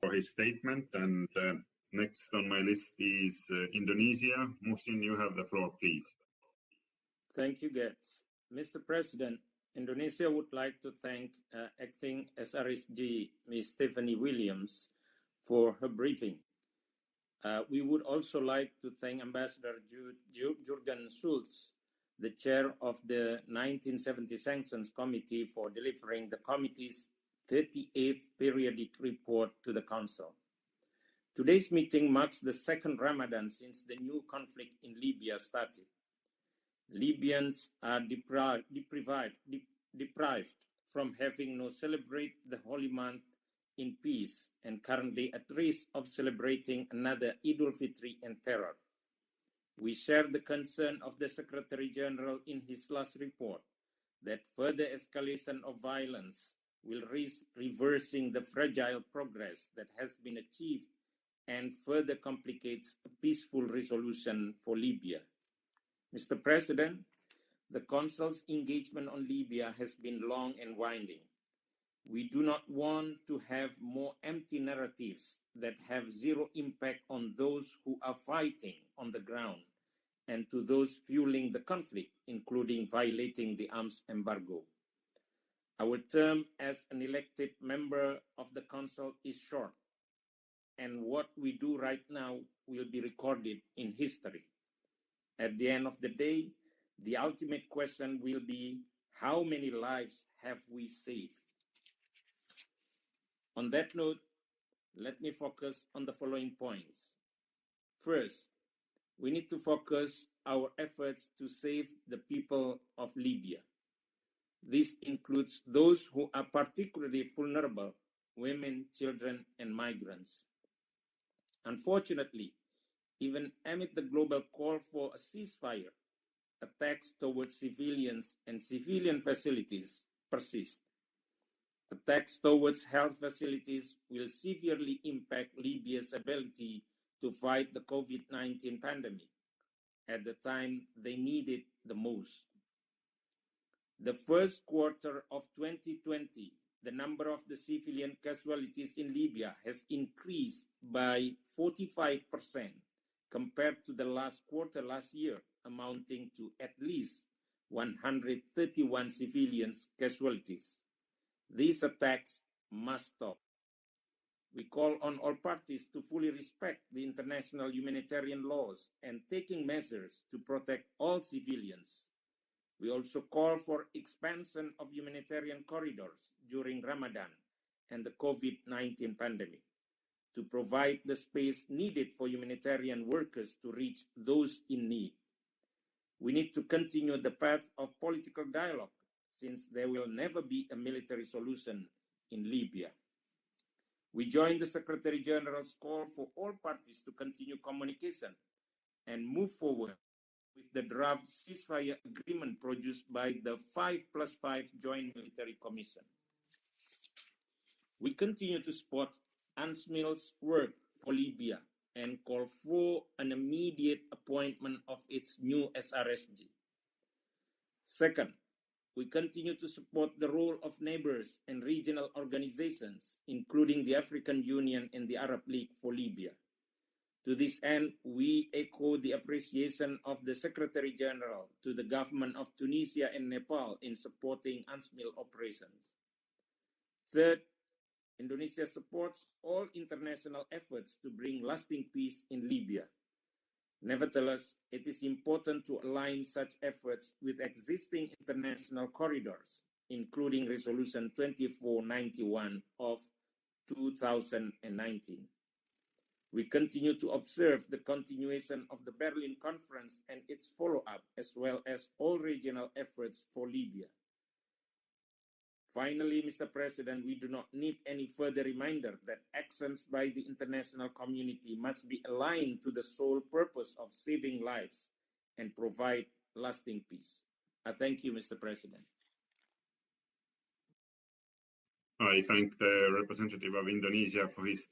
for his statement. And next on my list is Indonesia. Muhsin, you have the floor, please. Thank you, Gets. Mr. President, Indonesia would like to thank Acting SRSG Ms. Stephanie Williams for her briefing. We would also like to thank Ambassador Jurgen Schulz, the chair of the 1970 Sanctions Committee, for delivering the committee's 38th periodic report to the Council. Today's meeting marks the second Ramadan since the new conflict in Libya started. Libyans are deprived from having no celebrate the holy month in peace and currently at risk of celebrating another Eid al-Fitr and terror. We share the concern of the Secretary General in his last report that further escalation of violence will risk reversing the fragile progress that has been achieved and further complicates a peaceful resolution for Libya. Mr. President, the Council's engagement on Libya has been long and winding. We do not want to have more empty narratives that have zero impact on those who are fighting on the ground and to those fueling the conflict, including violating the arms embargo. Our term as an elected member of the Council is short, and what we do right now will be recorded in history. At the end of the day, the ultimate question will be, how many lives have we saved? On that note, let me focus on the following points. First, we need to focus our efforts to save the people of Libya. This includes those who are particularly vulnerable, women, children, and migrants. Unfortunately, even amid the global call for a ceasefire, attacks towards civilians and civilian facilities persist. Attacks towards health facilities will severely impact Libya's ability to fight the COVID-19 pandemic at the time they need it the most. The first quarter of 2020, the number of the civilian casualties in Libya has increased by 45% compared to the last quarter last year, amounting to at least 131 civilians casualties. These attacks must stop. We call on all parties to fully respect the international humanitarian laws and taking measures to protect all civilians. We also call for expansion of humanitarian corridors during Ramadan and the COVID-19 pandemic to provide the space needed for humanitarian workers to reach those in need. We need to continue the path of political dialogue, since there will never be a military solution in Libya. We join the Secretary General's call for all parties to continue communication and move forward with the draft ceasefire agreement produced by the 5+5 Joint Military Commission. We continue to support UNSMIL's work for Libya and call for an immediate appointment of its new SRSG. Second, we continue to support the role of neighbors and regional organizations, including the African Union and the Arab League for Libya. To this end, we echo the appreciation of the Secretary General to the government of Tunisia and Nepal in supporting UNSMIL operations. Third, Indonesia supports all international efforts to bring lasting peace in Libya. Nevertheless, it is important to align such efforts with existing international corridors, including Resolution 2491 of 2019. We continue to observe the continuation of the Berlin Conference and its follow-up, as well as all regional efforts for Libya. Finally, Mr. President, we do not need any further reminder that actions by the international community must be aligned to the sole purpose of saving lives and provide lasting peace. I thank you, Mr. President. I thank the representative of Indonesia for his